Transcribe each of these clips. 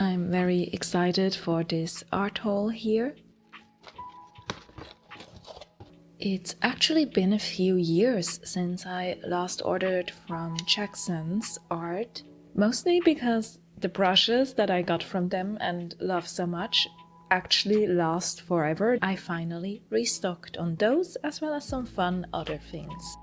I'm very excited for this art haul here. It's actually been a few years since I last ordered from Jackson's Art, mostly because the brushes that I got from them and love so much actually last forever. I finally restocked on those as well as some fun other things.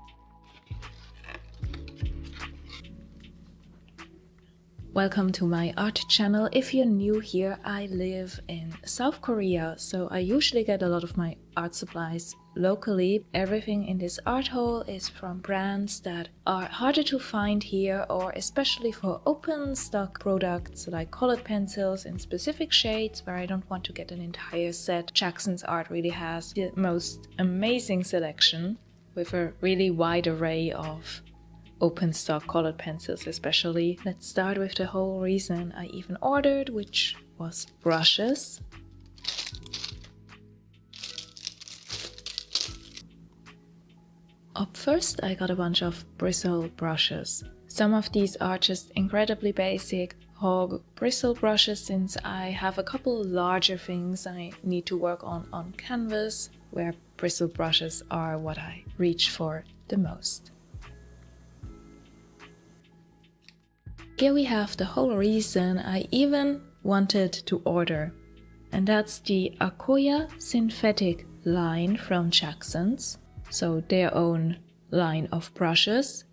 Welcome to my art channel. If you're new here, I live in South Korea, so I usually get a lot of my art supplies locally. Everything in this art haul is from brands that are harder to find here, or especially for open stock products like colored pencils in specific shades where I don't want to get an entire set. Jackson's Art really has the most amazing selection with a really wide array of open stock colored pencils especially. Let's start with the whole reason I even ordered, which was brushes. Up first I got a bunch of bristle brushes. Some of these are just incredibly basic hog bristle brushes, since I have a couple larger things I need to work on canvas, where bristle brushes are what I reach for the most. Here we have the whole reason I even wanted to order, and that's the Akoya synthetic line from Jackson's, so their own line of brushes.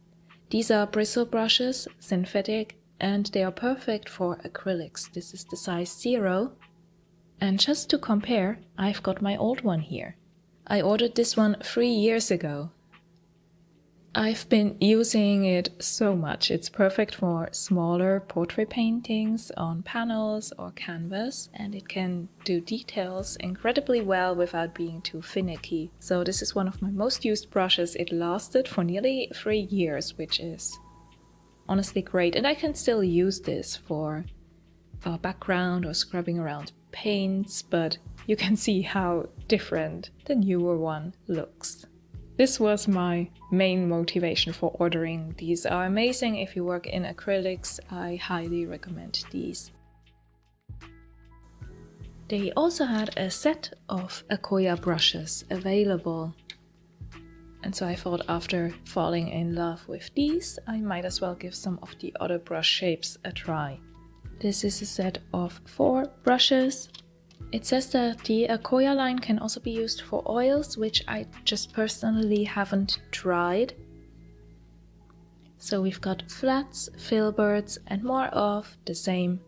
These are bristle brushes, synthetic, and they are perfect for acrylics. This is the size 0, and just to compare, I've got my old one here. I ordered this one 3 years ago. I've been using it so much. It's perfect for smaller portrait paintings on panels or canvas, and it can do details incredibly well without being too finicky. So this is one of my most used brushes. It lasted for nearly 3 years, which is honestly great, and I can still use this for background or scrubbing around paints, but you can see how different the newer one looks. This was my main motivation for ordering. These are amazing if you work in acrylics. I highly recommend these. They also had a set of Akoya brushes available. And so I thought, after falling in love with these, I might as well give some of the other brush shapes a try. This is a set of 4 brushes. It says that the Akoya line can also be used for oils, which I just personally haven't tried. So we've got flats, filberts, and more of the same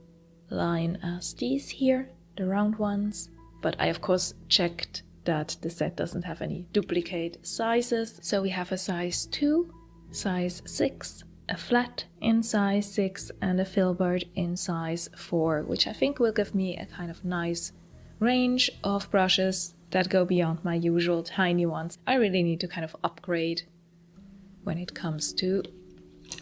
line as these here, the round ones. But I of course checked that the set doesn't have any duplicate sizes. So we have a size 2, size 6, a flat in size 6, and a filbert in size 4, which I think will give me a kind of nice range of brushes that go beyond my usual tiny ones. I really need to kind of upgrade when it comes to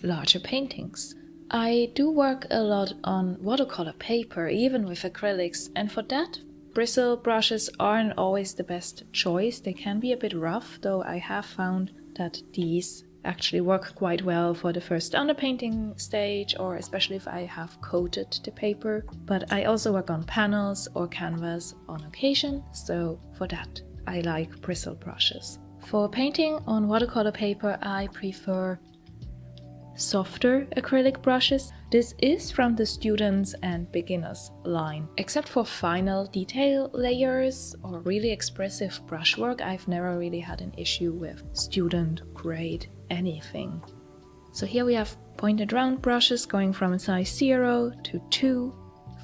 larger paintings. I do work a lot on watercolor paper, even with acrylics, and for that, bristle brushes aren't always the best choice. They can be a bit rough, though I have found that these actually work quite well for the first underpainting stage, or especially if I have coated the paper. But I also work on panels or canvas on occasion, so for that I like bristle brushes. For painting on watercolor paper, I prefer softer acrylic brushes. This is from the students and beginners line. Except for final detail layers or really expressive brushwork, I've never really had an issue with student grade anything. So here we have pointed round brushes going from a size 0 to 2,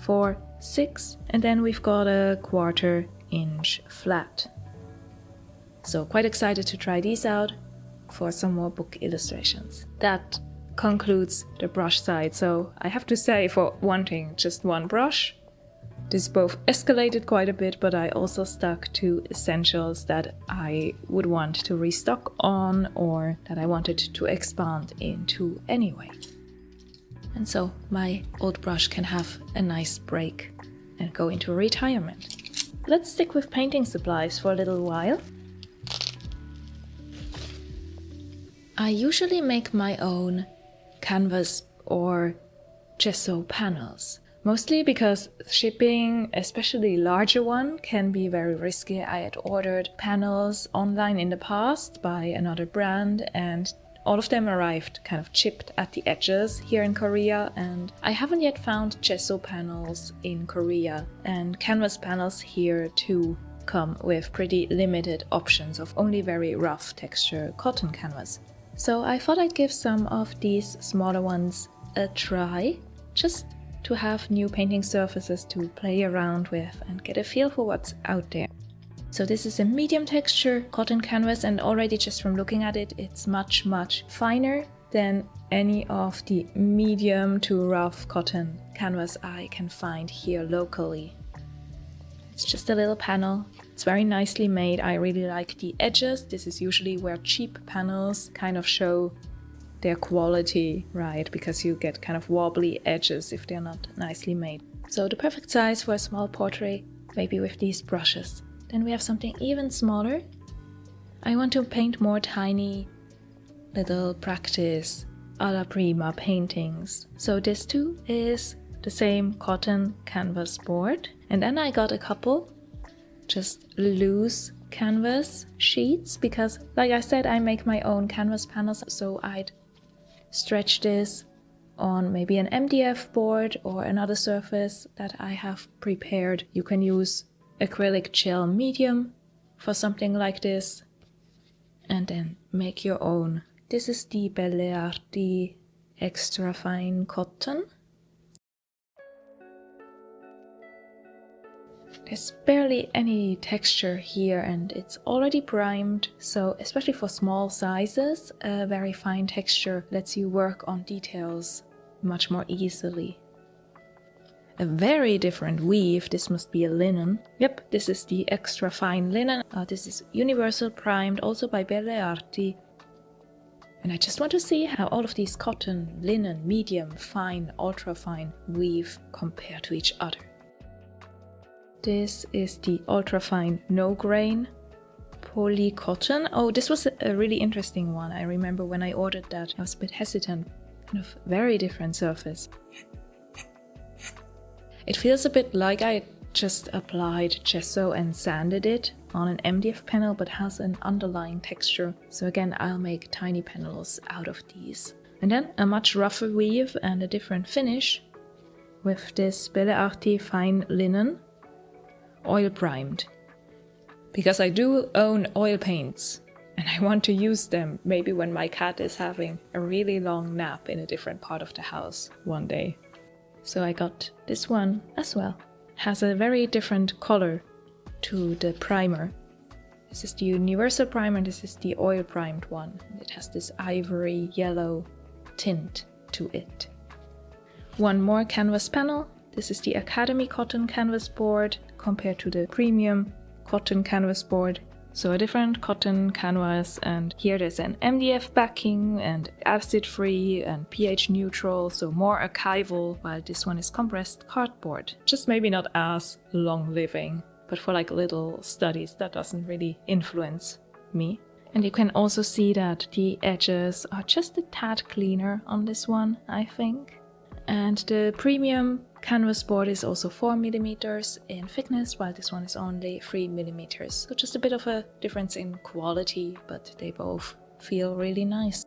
4, 6, and then we've got a 1/4 inch flat. So quite excited to try these out for some more book illustrations. That concludes the brush side. So I have to say, for wanting just one brush, this both escalated quite a bit, but I also stuck to essentials that I would want to restock on, or that I wanted to expand into anyway. And so my old brush can have a nice break and go into retirement. Let's stick with painting supplies for a little while. I usually make my own canvas or gesso panels. Mostly because shipping, especially larger one, can be very risky. I had ordered panels online in the past by another brand and all of them arrived kind of chipped at the edges here in Korea, and I haven't yet found gesso panels in Korea, and canvas panels here too come with pretty limited options of only very rough texture cotton canvas. So I thought I'd give some of these smaller ones a try, just to have new painting surfaces to play around with and get a feel for what's out there. So this is a medium texture cotton canvas, and already just from looking at it, it's much finer than any of the medium to rough cotton canvas I can find here locally. It's just a little panel. It's very nicely made. I really like the edges. This is usually where cheap panels kind of show their quality, right? Because you get kind of wobbly edges if they're not nicely made. So the perfect size for a small portrait, maybe with these brushes. Then we have something even smaller. I want to paint more tiny little practice alla prima paintings. So this too is the same cotton canvas board. And then I got a couple just loose canvas sheets because, like I said, I make my own canvas panels, so I'd stretch this on maybe an MDF board or another surface that I have prepared. You can use acrylic gel medium for something like this and then make your own. This is the Belle Arti extra fine cotton. There's barely any texture here and it's already primed, so especially for small sizes, a very fine texture lets you work on details much more easily. A very different weave. This must be a linen. Yep, this is the extra fine linen. This is universal primed, also by Belle Arti. And I just want to see how all of these cotton, linen, medium, fine, ultra fine weave compare to each other. This is the ultra fine no grain poly cotton. Oh, this was a really interesting one. I remember when I ordered that, I was a bit hesitant. Kind of very different surface. It feels a bit like I just applied gesso and sanded it on an MDF panel, but has an underlying texture. So again, I'll make tiny panels out of these. And then a much rougher weave and a different finish with this Belle Arti fine linen, oil primed. Because I do own oil paints and I want to use them maybe when my cat is having a really long nap in a different part of the house one day. So I got this one as well. Has a very different color to the primer. This is the universal primer, this is the oil primed one. It has this ivory yellow tint to it. One more canvas panel. This is the Academy cotton canvas board compared to the premium cotton canvas board. So a different cotton canvas, and here there's an MDF backing and acid-free and pH neutral, so more archival, while this one is compressed cardboard. Just maybe not as long-living, but for like little studies that doesn't really influence me. And you can also see that the edges are just a tad cleaner on this one, I think. And the premium canvas board is also 4mm in thickness, while this one is only 3mm. So just a bit of a difference in quality, but they both feel really nice.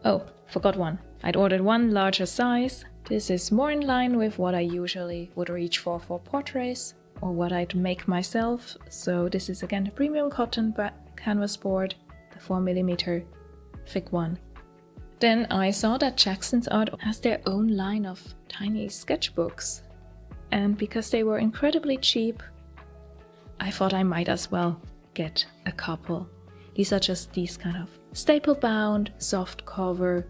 Oh, forgot one. I'd ordered one larger size. This is more in line with what I usually would reach for portraits, or what I'd make myself. So this is again a premium cotton canvas board, the 4mm thick one. Then I saw that Jackson's Art has their own line of tiny sketchbooks, and because they were incredibly cheap, I thought I might as well get a couple. These are just these kind of staple bound, soft cover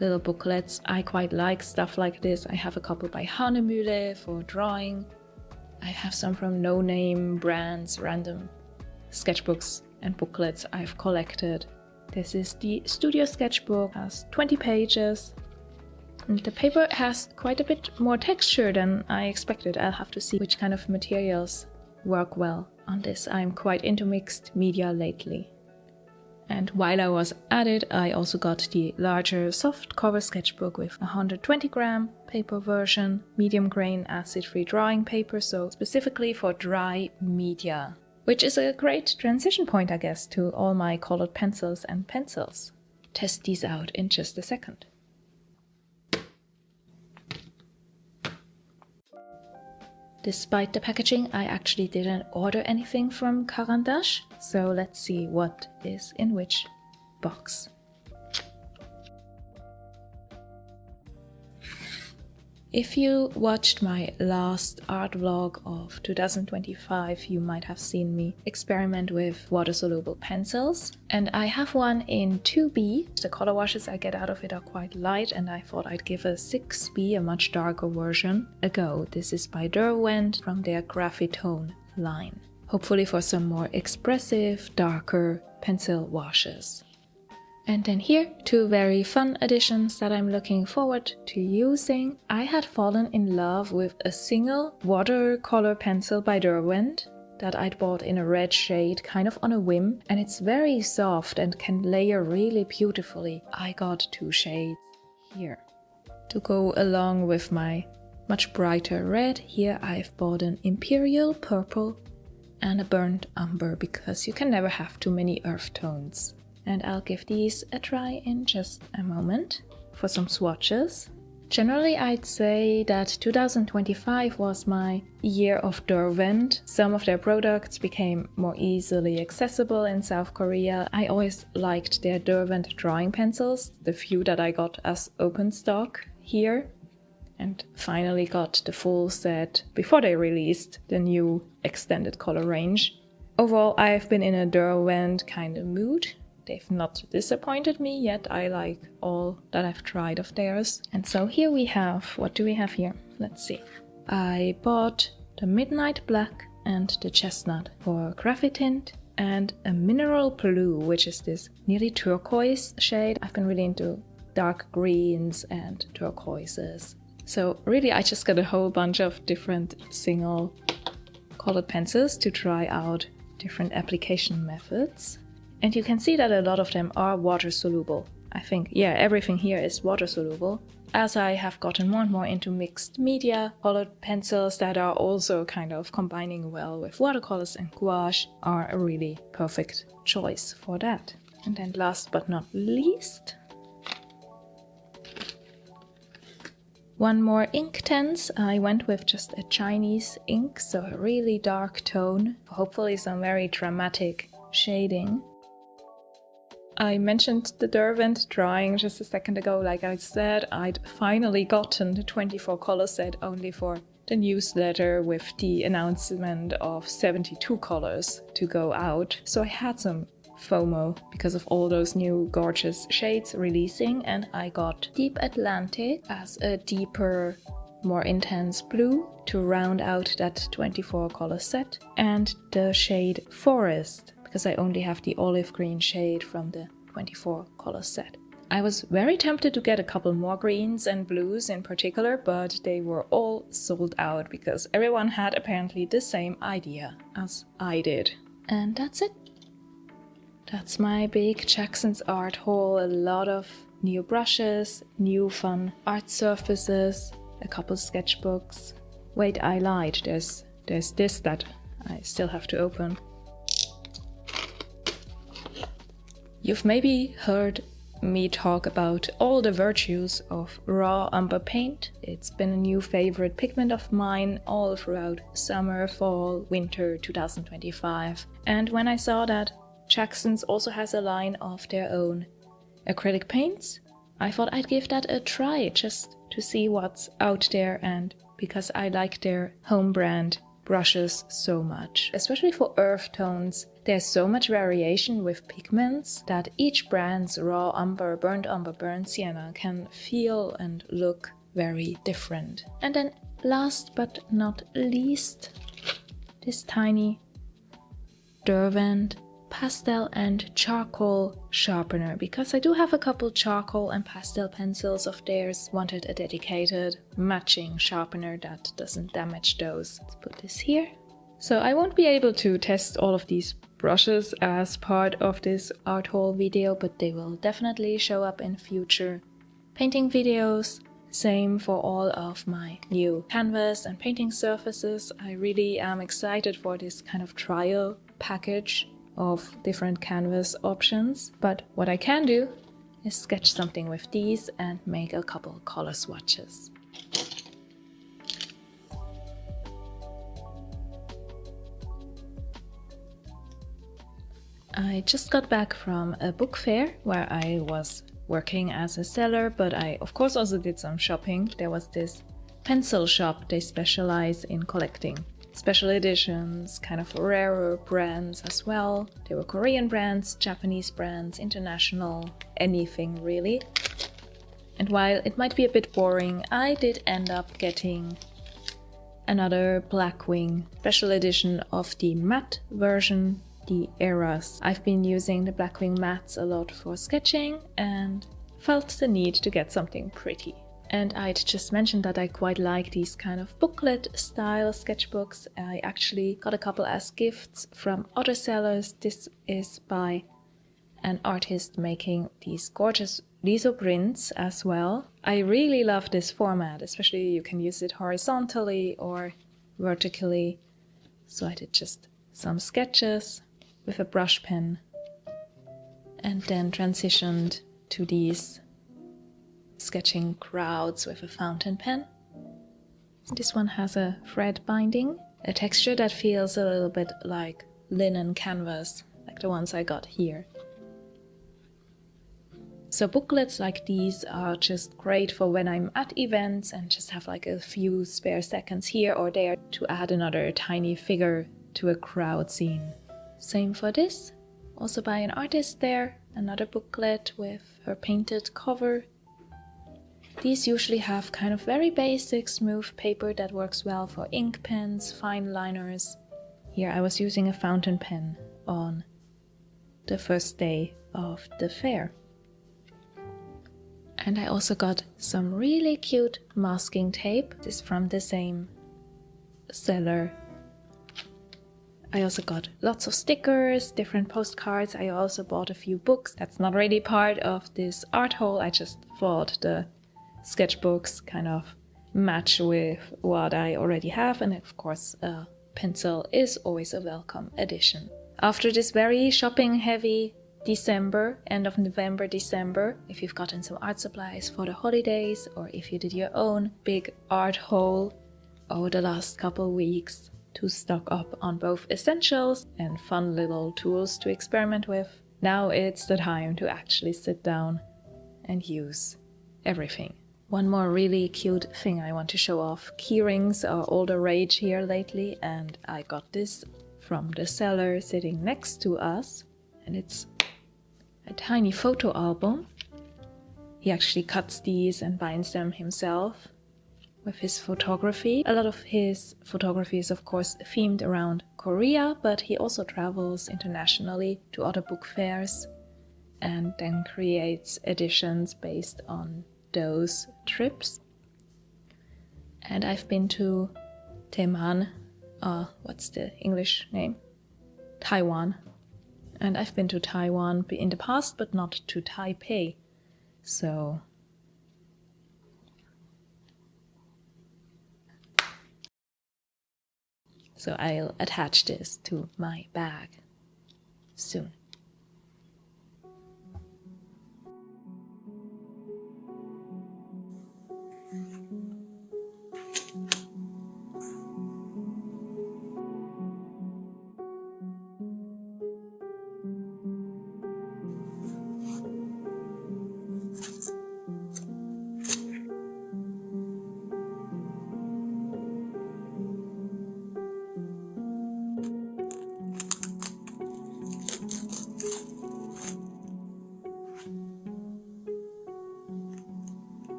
little booklets. I quite like stuff like this. I have a couple by Hanemühle for drawing. I have some from no-name brands, random sketchbooks and booklets I've collected. This is the Studio Sketchbook, has 20 pages, and the paper has quite a bit more texture than I expected. I'll have to see which kind of materials work well on this. I'm quite into mixed media lately. And while I was at it, I also got the larger soft cover sketchbook with 120 gram paper version, medium grain acid-free drawing paper, so specifically for dry media. Which is a great transition point, I guess, to all my colored pencils and pencils. Test these out in just a second. Despite the packaging, I actually didn't order anything from Caran d'Ache, so let's see what is in which box. If you watched my last art vlog of 2025, you might have seen me experiment with water-soluble pencils. And I have one in 2B. The color washes I get out of it are quite light, and I thought I'd give a 6B, a much darker version, a go. This is by Derwent from their Graphitone line. Hopefully for some more expressive, darker pencil washes. And then here, two very fun additions that I'm looking forward to using. I had fallen in love with a single watercolor pencil by Derwent that I'd bought in a red shade, kind of on a whim, and it's very soft and can layer really beautifully. I got two shades here. To go along with my much brighter red, here I've bought an Imperial Purple and a Burnt Umber, because you can never have too many earth tones. And I'll give these a try in just a moment for some swatches. Generally, I'd say that 2025 was my year of Derwent. Some of their products became more easily accessible in South Korea. I always liked their Derwent drawing pencils, the few that I got as open stock here. And finally got the full set before they released the new extended color range. Overall, I've been in a Derwent kind of mood. They've not disappointed me yet. I like all that I've tried of theirs. And so here we have, what do we have here? Let's see. I bought the Midnight Black and the Chestnut for Graphitint, and a Mineral Blue, which is this nearly turquoise shade. I've been really into dark greens and turquoises. So really I just got a whole bunch of different single colored pencils to try out different application methods. And you can see that a lot of them are water soluble. I think, yeah, everything here is water soluble. As I have gotten more and more into mixed media, colored pencils that are also kind of combining well with watercolors and gouache are a really perfect choice for that. And then last but not least, one more Inktense. I went with just a Chinese ink, so a really dark tone, hopefully some very dramatic shading. I mentioned the Derwent drawing just a second ago. Like I said, I'd finally gotten the 24 color set only for the newsletter with the announcement of 72 colors to go out. So I had some FOMO because of all those new gorgeous shades releasing, and I got Deep Atlantic as a deeper, more intense blue to round out that 24 color set, and the shade Forest, because I only have the olive green shade from the 24 color set. I was very tempted to get a couple more greens and blues in particular, but they were all sold out because everyone had apparently the same idea as I did. And that's it. That's my big Jackson's art haul. A lot of new brushes, new fun art surfaces, a couple sketchbooks. Wait, I lied. There's this that I still have to open. You've maybe heard me talk about all the virtues of raw umber paint. It's been a new favorite pigment of mine all throughout summer, fall, winter 2025. And when I saw that Jackson's also has a line of their own acrylic paints, I thought I'd give that a try just to see what's out there, and because I like their home brand brushes so much. Especially for earth tones, there's so much variation with pigments that each brand's raw umber, burnt sienna can feel and look very different. And then last but not least, this tiny Derwent pastel and charcoal sharpener, because I do have a couple charcoal and pastel pencils of theirs. Wanted a dedicated matching sharpener that doesn't damage those. Let's put this here. So I won't be able to test all of these brushes as part of this art haul video, but they will definitely show up in future painting videos. Same for all of my new canvas and painting surfaces. I really am excited for this kind of trial package of different canvas options. But what I can do is sketch something with these and make a couple color swatches. I just got back from a book fair where I was working as a seller, but I of course also did some shopping. There was this pencil shop. They specialize in collecting special editions, kind of rarer brands as well. There were Korean brands, Japanese brands, international, anything really. And while it might be a bit boring, I did end up getting another Blackwing special edition of the matte version, the Eras. I've been using the Blackwing mattes a lot for sketching and felt the need to get something pretty. And I'd just mentioned that I quite like these kind of booklet style sketchbooks. I actually got a couple as gifts from other sellers. This is by an artist making these gorgeous litho prints as well. I really love this format, especially you can use it horizontally or vertically. So I did just some sketches with a brush pen and then transitioned to these sketching crowds with a fountain pen. This one has a thread binding, a texture that feels a little bit like linen canvas, like the ones I got here. So booklets like these are just great for when I'm at events and just have like a few spare seconds here or there to add another tiny figure to a crowd scene. Same for this, also by an artist there, another booklet with her painted cover. These usually have kind of very basic smooth paper that works well for ink pens, fine liners. Here I was using a fountain pen on the first day of the fair. And I also got some really cute masking tape. This is from the same seller. I also got lots of stickers, different postcards. I also bought a few books. That's not really part of this art haul. I just thought the sketchbooks kind of match with what I already have. And of course, a pencil is always a welcome addition. After this very shopping heavy December, end of November, December, if you've gotten some art supplies for the holidays or if you did your own big art haul over the last couple weeks to stock up on both essentials and fun little tools to experiment with, now it's the time to actually sit down and use everything. One more really cute thing I want to show off. Keyrings are all the rage here lately, and I got this from the seller sitting next to us, and it's a tiny photo album. He actually cuts these and binds them himself with his photography. A lot of his photography is of course themed around Korea, but he also travels internationally to other book fairs and then creates editions based on those trips. And I've been to Taiwan, what's the English name? Taiwan. And I've been to Taiwan in the past, but not to Taipei. So I'll attach this to my bag soon.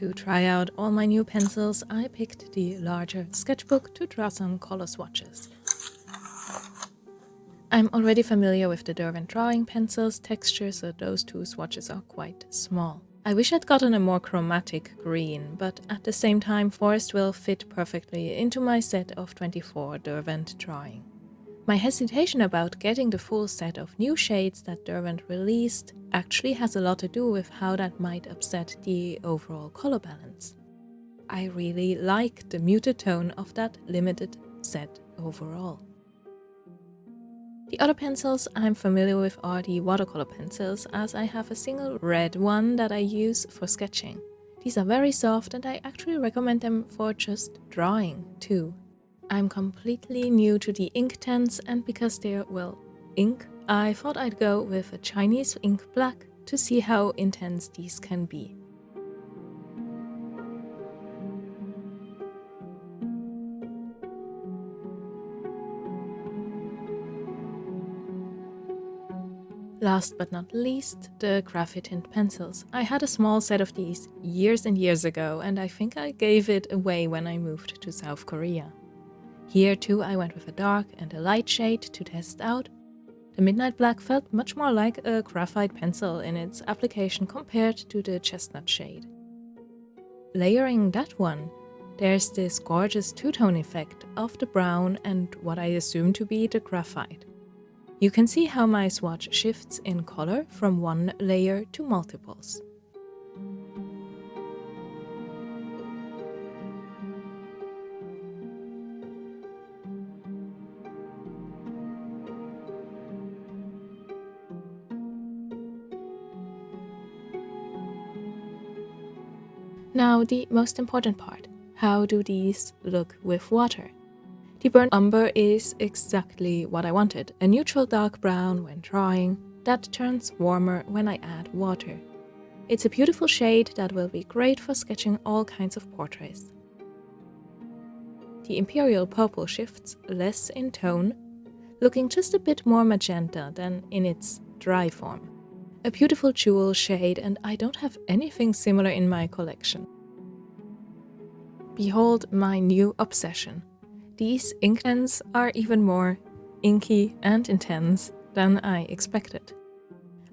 To try out all my new pencils, I picked the larger sketchbook to draw some color swatches. I'm already familiar with the Derwent drawing pencils texture, so those two swatches are quite small. I wish I'd gotten a more chromatic green, but at the same time forest will fit perfectly into my set of 24 Derwent drawing. My hesitation about getting the full set of new shades that Derwent released actually has a lot to do with how that might upset the overall color balance. I really like the muted tone of that limited set overall. The other pencils I'm familiar with are the watercolor pencils, as I have a single red one that I use for sketching. These are very soft and I actually recommend them for just drawing too. I'm completely new to the ink tints, and because they're, well, ink, I thought I'd go with a Chinese ink black to see how intense these can be. Last but not least, the graphite tint pencils. I had a small set of these years and years ago, and I think I gave it away when I moved to South Korea. Here too I went with a dark and a light shade to test out. The midnight black felt much more like a graphite pencil in its application compared to the chestnut shade. Layering that one, there's this gorgeous two-tone effect of the brown and what I assume to be the graphite. You can see how my swatch shifts in color from one layer to multiples. Now the most important part, how do these look with water? The burnt umber is exactly what I wanted, a neutral dark brown when drawing that turns warmer when I add water. It's a beautiful shade that will be great for sketching all kinds of portraits. The imperial purple shifts less in tone, looking just a bit more magenta than in its dry form. A beautiful jewel shade, and I don't have anything similar in my collection. Behold my new obsession. These ink tints are even more inky and intense than I expected.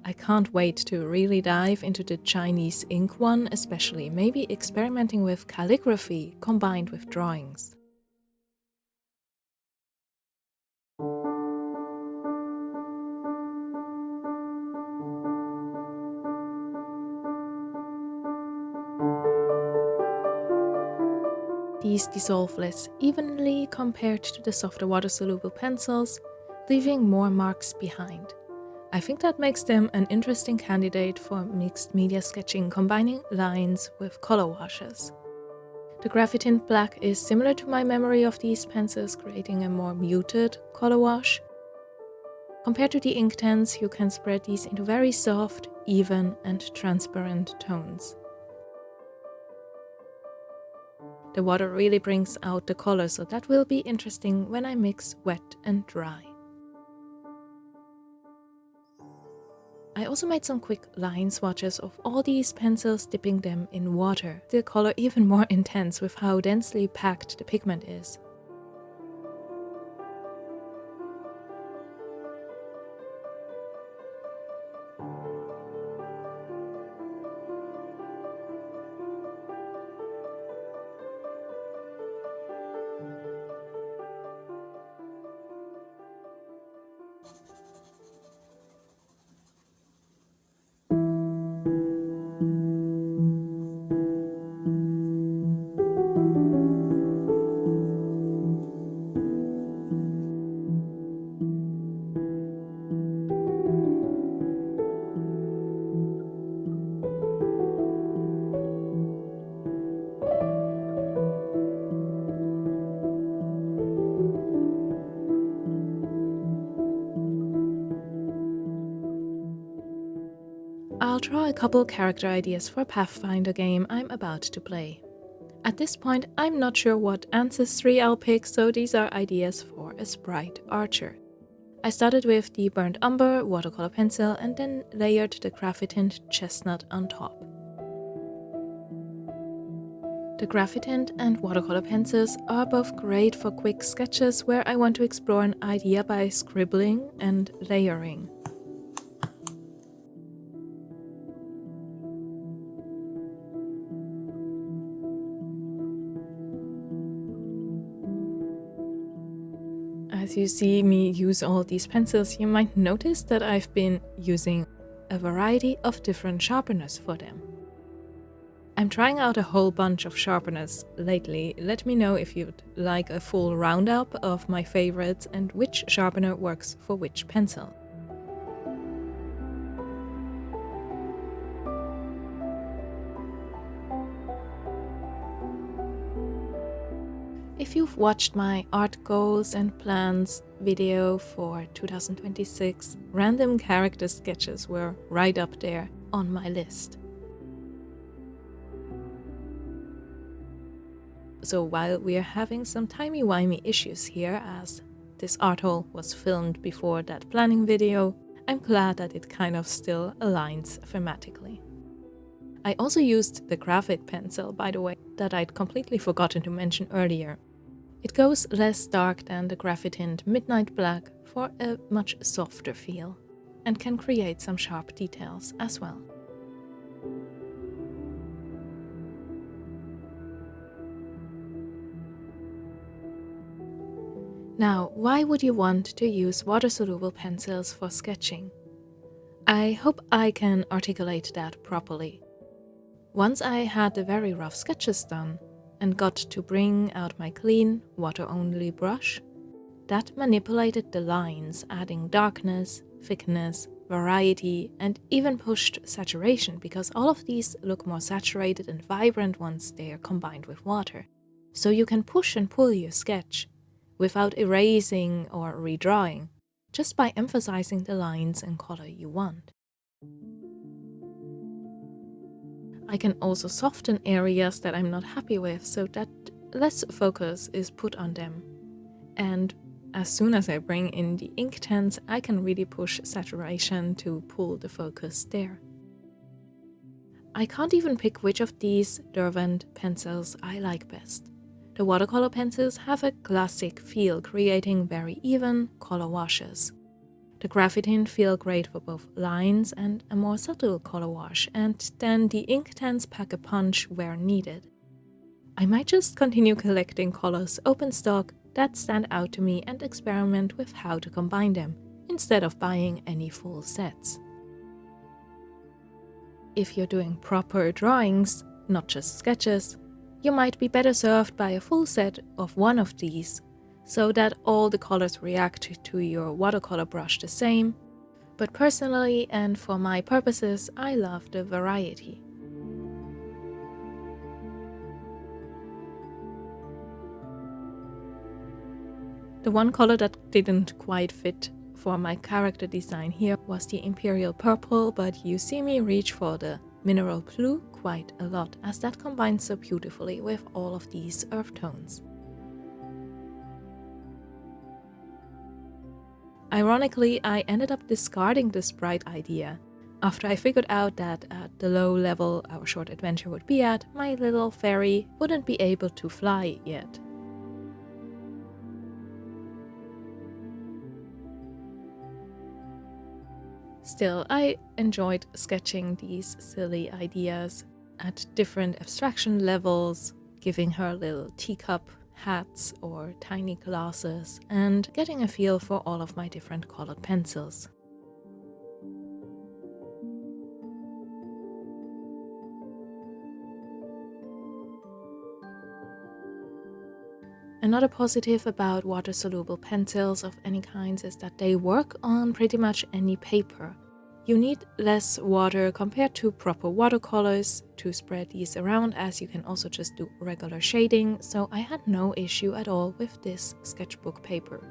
I can't wait to really dive into the Chinese ink one, especially maybe experimenting with calligraphy combined with drawings. These dissolve less evenly compared to the softer water-soluble pencils, leaving more marks behind. I think that makes them an interesting candidate for mixed media sketching, combining lines with color washes. The graphite tint black is similar to my memory of these pencils, creating a more muted color wash. Compared to the ink tints, you can spread these into very soft, even, and transparent tones. The water really brings out the color, so that will be interesting when I mix wet and dry. I also made some quick line swatches of all these pencils, dipping them in water. The color even more intense with how densely packed the pigment is. I'll draw a couple character ideas for a Pathfinder game I'm about to play. At this point, I'm not sure what ancestry I'll pick, so these are ideas for a sprite archer. I started with the burnt umber watercolor pencil and then layered the graphite tint chestnut on top. The graphite tint and watercolor pencils are both great for quick sketches where I want to explore an idea by scribbling and layering. As you see me use all these pencils, you might notice that I've been using a variety of different sharpeners for them. I'm trying out a whole bunch of sharpeners lately. Let me know if you'd like a full roundup of my favorites and which sharpener works for which pencil. If you've watched my art goals and plans video for 2026, random character sketches were right up there on my list. So while we're having some timey-wimey issues here, as this art haul was filmed before that planning video, I'm glad that it kind of still aligns thematically. I also used the graphite pencil, by the way, that I'd completely forgotten to mention earlier. It goes less dark than the graphite tint Midnight Black for a much softer feel, and can create some sharp details as well. Now, why would you want to use water-soluble pencils for sketching? I hope I can articulate that properly. Once I had the very rough sketches done and got to bring out my clean, water-only brush, that manipulated the lines, adding darkness, thickness, variety, and even pushed saturation, because all of these look more saturated and vibrant once they are combined with water. So you can push and pull your sketch without erasing or redrawing, just by emphasizing the lines and color you want. I can also soften areas that I'm not happy with so that less focus is put on them. And as soon as I bring in the ink tints, I can really push saturation to pull the focus there. I can't even pick which of these Derwent pencils I like best. The watercolor pencils have a classic feel, creating very even color washes. The graphite tint feel great for both lines and a more subtle color wash, and then the ink tints pack a punch where needed. I might just continue collecting colors open stock that stand out to me and experiment with how to combine them, instead of buying any full sets. If you're doing proper drawings, not just sketches, you might be better served by a full set of one of these, so that all the colors react to your watercolor brush the same. But personally and for my purposes, I love the variety. The one color that didn't quite fit for my character design here was the Imperial Purple, but you see me reach for the Mineral Blue quite a lot, as that combines so beautifully with all of these earth tones. Ironically, I ended up discarding the sprite idea after I figured out that at the low level our short adventure would be at, my little fairy wouldn't be able to fly yet. Still, I enjoyed sketching these silly ideas at different abstraction levels, giving her little teacup hats or tiny glasses, and getting a feel for all of my different colored pencils. Another positive about water-soluble pencils of any kinds is that they work on pretty much any paper. You need less water compared to proper watercolors to spread these around, as you can also just do regular shading, so I had no issue at all with this sketchbook paper.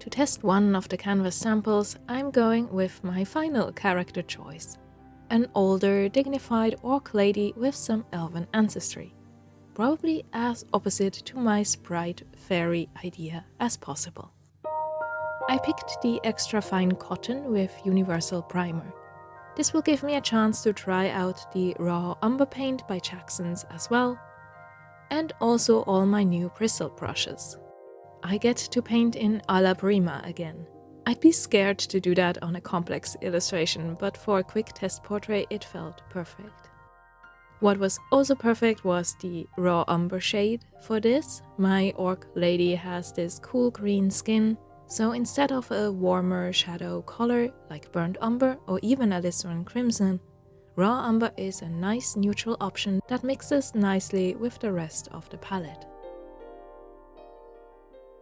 To test one of the canvas samples, I'm going with my final character choice. An older, dignified orc lady with some elven ancestry. Probably as opposite to my sprite fairy idea as possible. I picked the extra fine cotton with universal primer. This will give me a chance to try out the raw umber paint by Jackson's as well, and also all my new bristle brushes. I get to paint in a la prima again. I'd be scared to do that on a complex illustration, but for a quick test portrait it felt perfect. What was also perfect was the raw umber shade. For this, my orc lady has this cool green skin, so instead of a warmer shadow color like burnt umber or even alizarin crimson, raw umber is a nice neutral option that mixes nicely with the rest of the palette.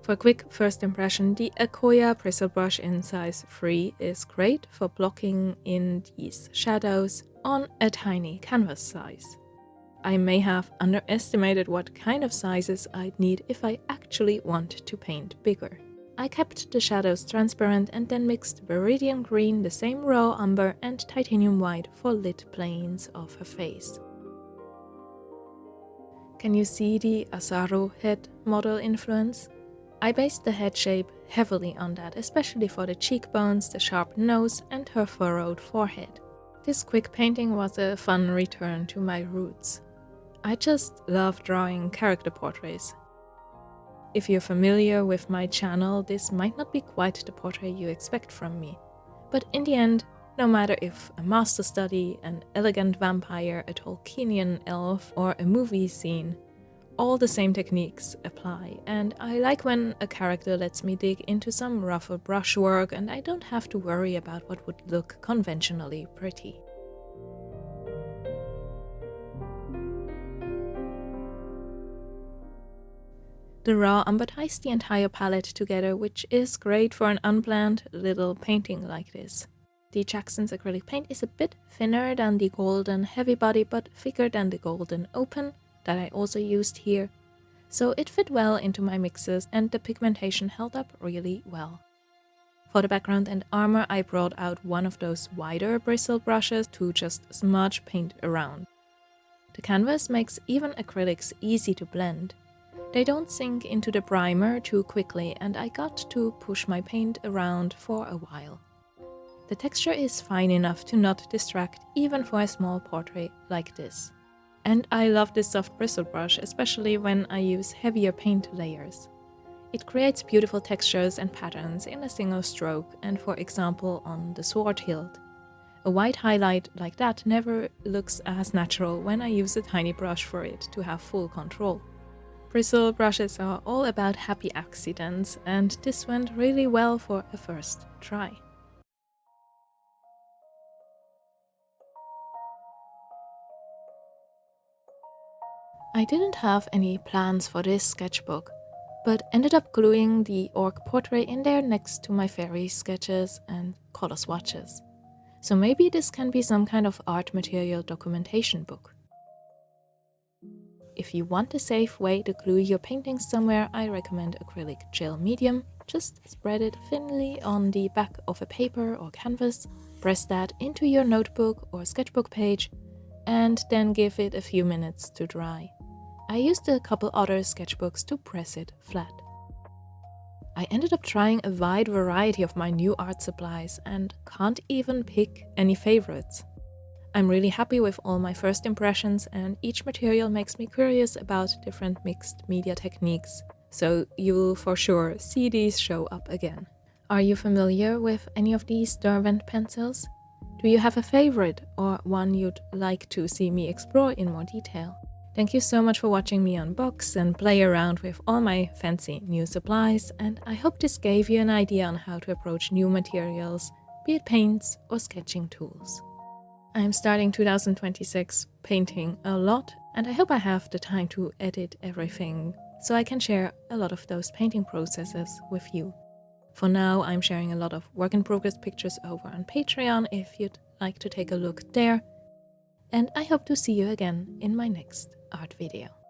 For a quick first impression, the Akoya bristle brush in size 3 is great for blocking in these shadows on a tiny canvas size. I may have underestimated what kind of sizes I'd need if I actually want to paint bigger. I kept the shadows transparent and then mixed viridian green, the same raw umber, and titanium white for lit planes of her face. Can you see the Asaru head model influence? I based the head shape heavily on that, especially for the cheekbones, the sharp nose, and her furrowed forehead. This quick painting was a fun return to my roots. I just love drawing character portraits. If you're familiar with my channel, this might not be quite the portrait you expect from me. But in the end, no matter if a master study, an elegant vampire, a Tolkienian elf, or a movie scene, all the same techniques apply, and I like when a character lets me dig into some rougher brushwork and I don't have to worry about what would look conventionally pretty. The raw umber ties the entire palette together, which is great for an unplanned little painting like this. The Jackson's acrylic paint is a bit thinner than the golden heavy body but thicker than the golden open that I also used here, so it fit well into my mixes and the pigmentation held up really well. For the background and armor, I brought out one of those wider bristle brushes to just smudge paint around. The canvas makes even acrylics easy to blend. They don't sink into the primer too quickly and I got to push my paint around for a while. The texture is fine enough to not distract even for a small portrait like this. And I love this soft bristle brush, especially when I use heavier paint layers. It creates beautiful textures and patterns in a single stroke, and for example on the sword hilt. A white highlight like that never looks as natural when I use a tiny brush for it to have full control. Bristle brushes are all about happy accidents, and this went really well for a first try. I didn't have any plans for this sketchbook, but ended up gluing the orc portrait in there next to my fairy sketches and color swatches. So maybe this can be some kind of art material documentation book. If you want a safe way to glue your paintings somewhere, I recommend acrylic gel medium. Just spread it thinly on the back of a paper or canvas, press that into your notebook or sketchbook page, and then give it a few minutes to dry. I used a couple other sketchbooks to press it flat. I ended up trying a wide variety of my new art supplies and can't even pick any favorites. I'm really happy with all my first impressions, and each material makes me curious about different mixed media techniques, so you'll for sure see these show up again. Are you familiar with any of these Derwent pencils? Do you have a favorite or one you'd like to see me explore in more detail? Thank you so much for watching me unbox and play around with all my fancy new supplies, and I hope this gave you an idea on how to approach new materials, be it paints or sketching tools. I'm starting 2026 painting a lot, and I hope I have the time to edit everything so I can share a lot of those painting processes with you. For now, I'm sharing a lot of work-in-progress pictures over on Patreon if you'd like to take a look there, and I hope to see you again in my next art video.